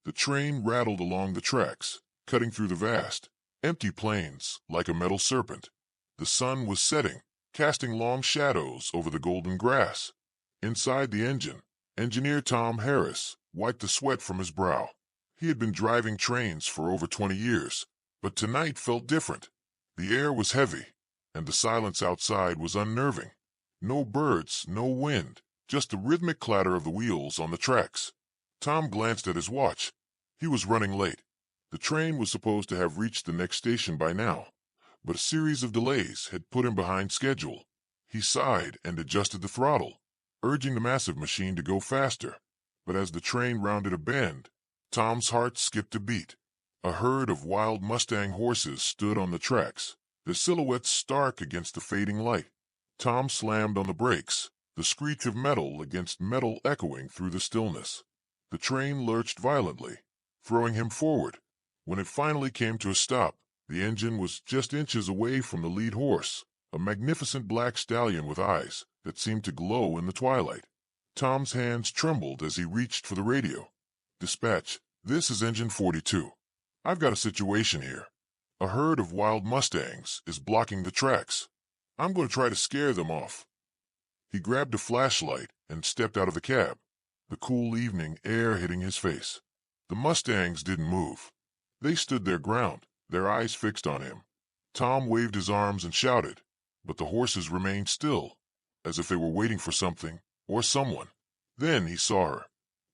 The train rattled along the tracks, cutting through the vast, empty plains like a metal serpent. The sun was setting, casting long shadows over the golden grass. Inside the engine, Engineer Tom Harris wiped the sweat from his brow. He had been driving trains for over 20 years, but tonight felt different. The air was heavy, and the silence outside was unnerving. No birds, no wind, just the rhythmic clatter of the wheels on the tracks. Tom glanced at his watch. He was running late. The train was supposed to have reached the next station by now, but a series of delays had put him behind schedule. He sighed and adjusted the throttle, urging the massive machine to go faster. But as the train rounded a bend, Tom's heart skipped a beat. A herd of wild Mustang horses stood on the tracks, their silhouettes stark against the fading light. Tom slammed on the brakes, the screech of metal against metal echoing through the stillness. The train lurched violently, throwing him forward. When it finally came to a stop, the engine was just inches away from the lead horse, a magnificent black stallion with eyes that seemed to glow in the twilight. Tom's hands trembled as he reached for the radio. "Dispatch, this is Engine 42. I've got a situation here. A herd of wild Mustangs is blocking the tracks. I'm going to try to scare them off." He grabbed a flashlight and stepped out of the cab, the cool evening air hitting his face. The Mustangs didn't move. They stood their ground, their eyes fixed on him. Tom waved his arms and shouted, but the horses remained still, as if they were waiting for something or someone. Then he saw her.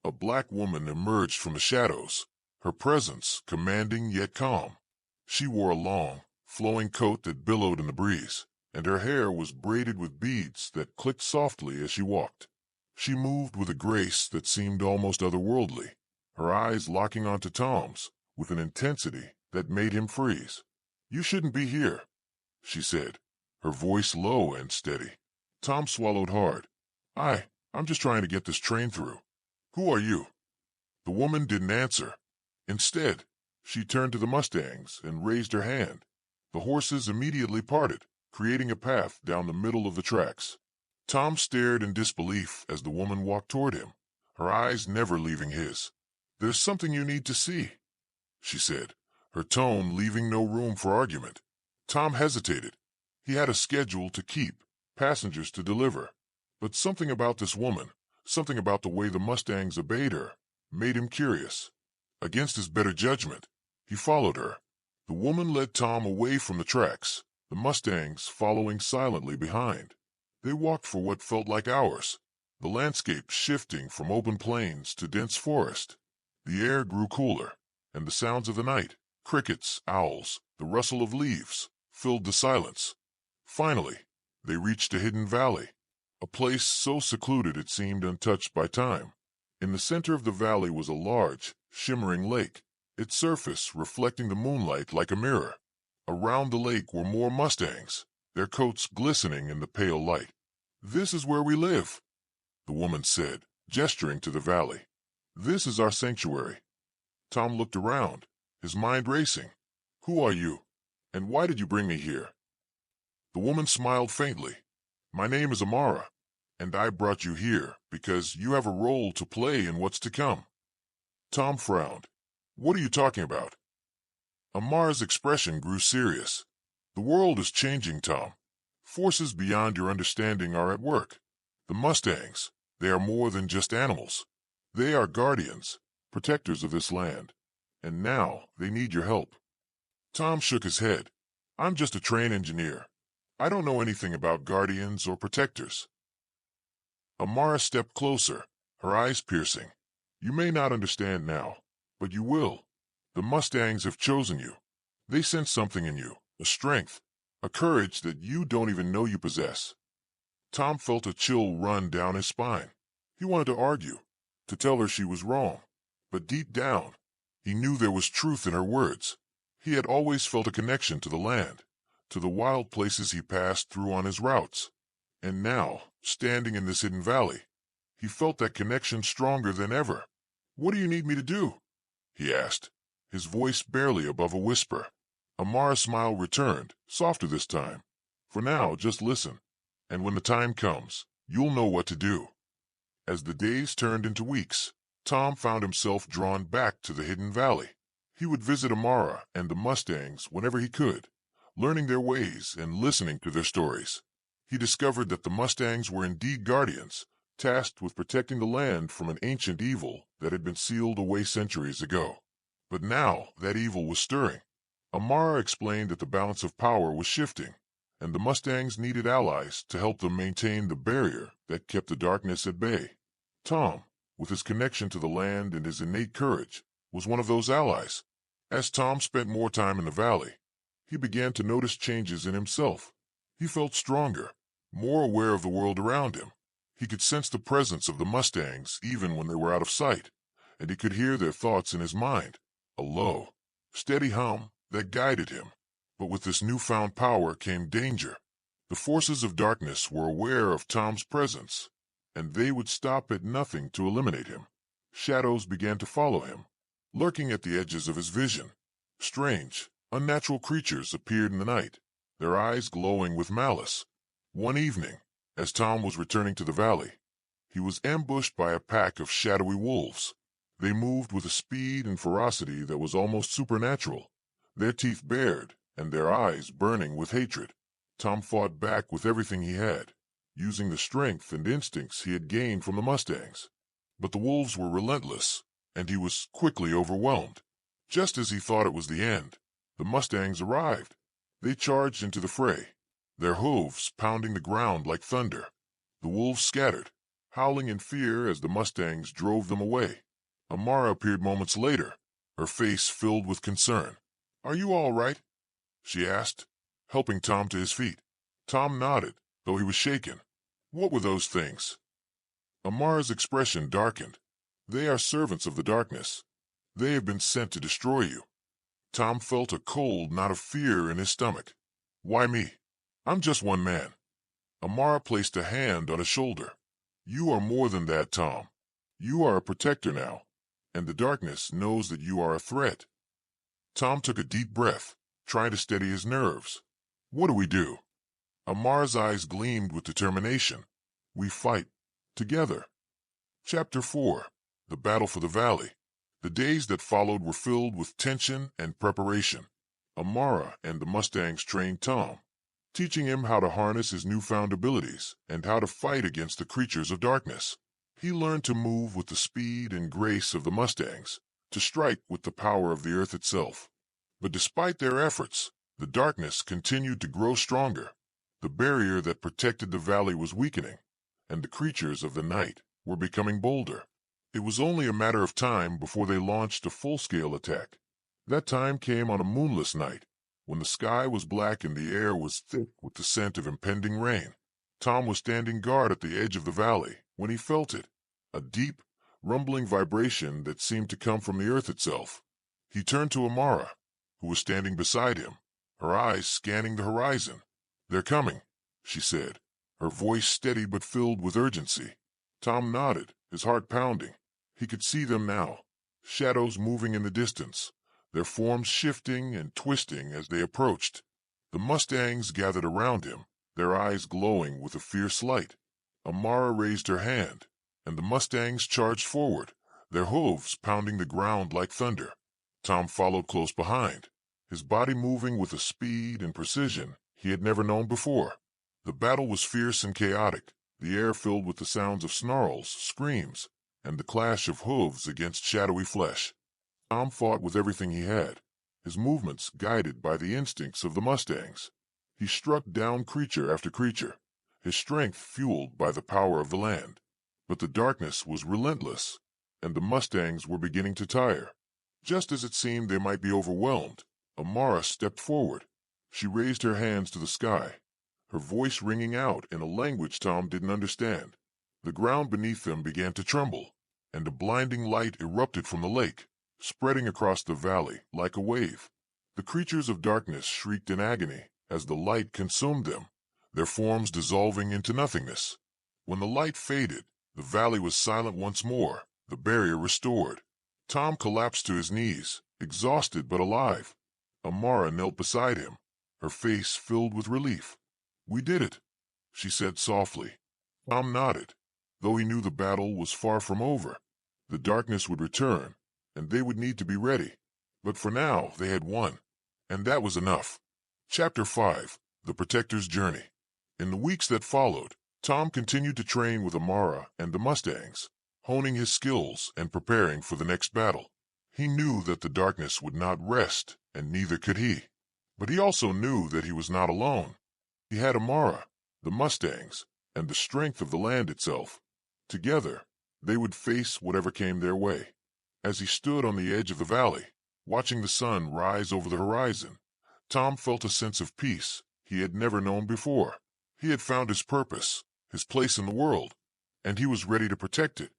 A black woman emerged from the shadows, her presence commanding yet calm. She wore a long, flowing coat that billowed in the breeze, and her hair was braided with beads that clicked softly as she walked. She moved with a grace that seemed almost otherworldly, her eyes locking onto Tom's with an intensity that made him freeze. "You shouldn't be here," she said, her voice low and steady. Tom swallowed hard. I'm just trying to get this train through. Who are you?" The woman didn't answer. Instead, she turned to the Mustangs and raised her hand. The horses immediately parted, creating a path down the middle of the tracks. Tom stared in disbelief as the woman walked toward him, her eyes never leaving his. "There's something you need to see," she said, her tone leaving no room for argument. Tom hesitated. He had a schedule to keep, passengers to deliver. But something about this woman, something about the way the Mustangs obeyed her, made him curious. Against his better judgment, he followed her. The woman led Tom away from the tracks, the Mustangs following silently behind. They walked for what felt like hours, the landscape shifting from open plains to dense forest. The air grew cooler, and the sounds of the night, crickets, owls, the rustle of leaves, filled the silence. Finally, they reached a hidden valley, a place so secluded it seemed untouched by time. In the center of the valley was a large, shimmering lake, its surface reflecting the moonlight like a mirror. Around the lake were more Mustangs, their coats glistening in the pale light. "This is where we live," the woman said, gesturing to the valley. "This is our sanctuary." Tom looked around, his mind racing. "Who are you? And why did you bring me here?" The woman smiled faintly. "My name is Amara, and I brought you here because you have a role to play in what's to come." Tom frowned. "What are you talking about?" Amara's expression grew serious. "The world is changing, Tom. Forces beyond your understanding are at work. The Mustangs, they are more than just animals. They are guardians, protectors of this land. And now they need your help." Tom shook his head. "I'm just a train engineer. I don't know anything about guardians or protectors." Amara stepped closer, her eyes piercing. "You may not understand now, but you will. The Mustangs have chosen you. They sense something in you, a strength, a courage that you don't even know you possess." Tom felt a chill run down his spine. He wanted to argue, to tell her she was wrong, but deep down, he knew there was truth in her words. He had always felt a connection to the land, to the wild places he passed through on his routes. And now, standing in this hidden valley, he felt that connection stronger than ever. "What do you need me to do?" he asked, his voice barely above a whisper. Amara's smile returned, softer this time. "For now, just listen, and when the time comes, you'll know what to do." As the days turned into weeks, Tom found himself drawn back to the hidden valley. He would visit Amara and the Mustangs whenever he could, learning their ways and listening to their stories. He discovered that the Mustangs were indeed guardians, tasked with protecting the land from an ancient evil that had been sealed away centuries ago. But now that evil was stirring. Amara explained that the balance of power was shifting, and the Mustangs needed allies to help them maintain the barrier that kept the darkness at bay. Tom, with his connection to the land and his innate courage, was one of those allies. As Tom spent more time in the valley, he began to notice changes in himself. He felt stronger, more aware of the world around him. He could sense the presence of the Mustangs even when they were out of sight, and he could hear their thoughts in his mind, a low, steady hum that guided him. But with this newfound power came danger. The forces of darkness were aware of Tom's presence, and they would stop at nothing to eliminate him. Shadows began to follow him, lurking at the edges of his vision. Strange, unnatural creatures appeared in the night, their eyes glowing with malice. One evening, as Tom was returning to the valley, he was ambushed by a pack of shadowy wolves. They moved with a speed and ferocity that was almost supernatural, their teeth bared and their eyes burning with hatred. Tom fought back with everything he had, using the strength and instincts he had gained from the Mustangs. But the wolves were relentless, and he was quickly overwhelmed. Just as he thought it was the end, the Mustangs arrived. They charged into the fray, their hooves pounding the ground like thunder. The wolves scattered, howling in fear as the Mustangs drove them away. Amara appeared moments later, her face filled with concern. "Are you all right?" she asked, helping Tom to his feet. Tom nodded, though he was shaken. "What were those things?" Amara's expression darkened. "They are servants of the darkness. They have been sent to destroy you." Tom felt a cold knot of fear in his stomach. "Why me? I'm just one man." Amara placed a hand on his shoulder. "You are more than that, Tom. You are a protector now, and the darkness knows that you are a threat." Tom took a deep breath, trying to steady his nerves. "What do we do?" Amar's eyes gleamed with determination. "We fight. Together." Chapter 4. The Battle for the Valley. The days that followed were filled with tension and preparation. Amara and the Mustangs trained Tom, teaching him how to harness his newfound abilities and how to fight against the creatures of darkness. He learned to move with the speed and grace of the Mustangs, to strike with the power of the earth itself. But despite their efforts, the darkness continued to grow stronger. The barrier that protected the valley was weakening, and the creatures of the night were becoming bolder. It was only a matter of time before they launched a full-scale attack. That time came on a moonless night, when the sky was black and the air was thick with the scent of impending rain. Tom was standing guard at the edge of the valley when he felt it, a deep, rumbling vibration that seemed to come from the earth itself. He turned to Amara, who was standing beside him, her eyes scanning the horizon. "They're coming," she said, her voice steady but filled with urgency. Tom nodded, his heart pounding. He could see them now, shadows moving in the distance, their forms shifting and twisting as they approached. The Mustangs gathered around him, their eyes glowing with a fierce light. Amara raised her hand, and the Mustangs charged forward, their hooves pounding the ground like thunder. Tom followed close behind, his body moving with a speed and precision he had never known before. The battle was fierce and chaotic, the air filled with the sounds of snarls, screams, and the clash of hooves against shadowy flesh. Tom fought with everything he had, his movements guided by the instincts of the Mustangs. He struck down creature after creature, his strength fueled by the power of the land. But the darkness was relentless, and the Mustangs were beginning to tire. Just as it seemed they might be overwhelmed, Amara stepped forward. She raised her hands to the sky, her voice ringing out in a language Tom didn't understand. The ground beneath them began to tremble, and a blinding light erupted from the lake, spreading across the valley like a wave. The creatures of darkness shrieked in agony as the light consumed them, their forms dissolving into nothingness. When the light faded, the valley was silent once more, the barrier restored. Tom collapsed to his knees, exhausted but alive. Amara knelt beside him, her face filled with relief. "We did it," she said softly. Tom nodded, though he knew the battle was far from over. The darkness would return, and they would need to be ready. But for now, they had won, and that was enough. Chapter 5. The Protector's Journey. In the weeks that followed, Tom continued to train with Amara and the Mustangs, honing his skills and preparing for the next battle. He knew that the darkness would not rest, and neither could he. But he also knew that he was not alone. He had Amara, the Mustangs, and the strength of the land itself. Together, they would face whatever came their way. As he stood on the edge of the valley, watching the sun rise over the horizon, Tom felt a sense of peace he had never known before. He had found his purpose, his place in the world, and he was ready to protect it.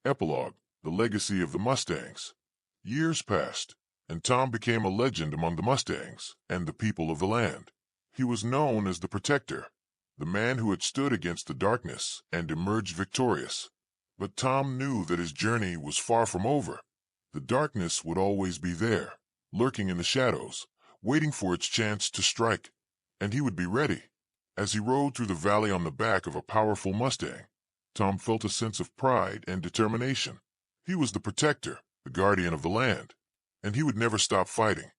Epilogue: The Legacy of the Mustangs. Years passed, and Tom became a legend among the Mustangs and the people of the land. He was known as the Protector, the man who had stood against the darkness and emerged victorious. But Tom knew that his journey was far from over. The darkness would always be there, lurking in the shadows, waiting for its chance to strike, and he would be ready. As he rode through the valley on the back of a powerful Mustang, Tom felt a sense of pride and determination. He was the Protector, the guardian of the land, and he would never stop fighting.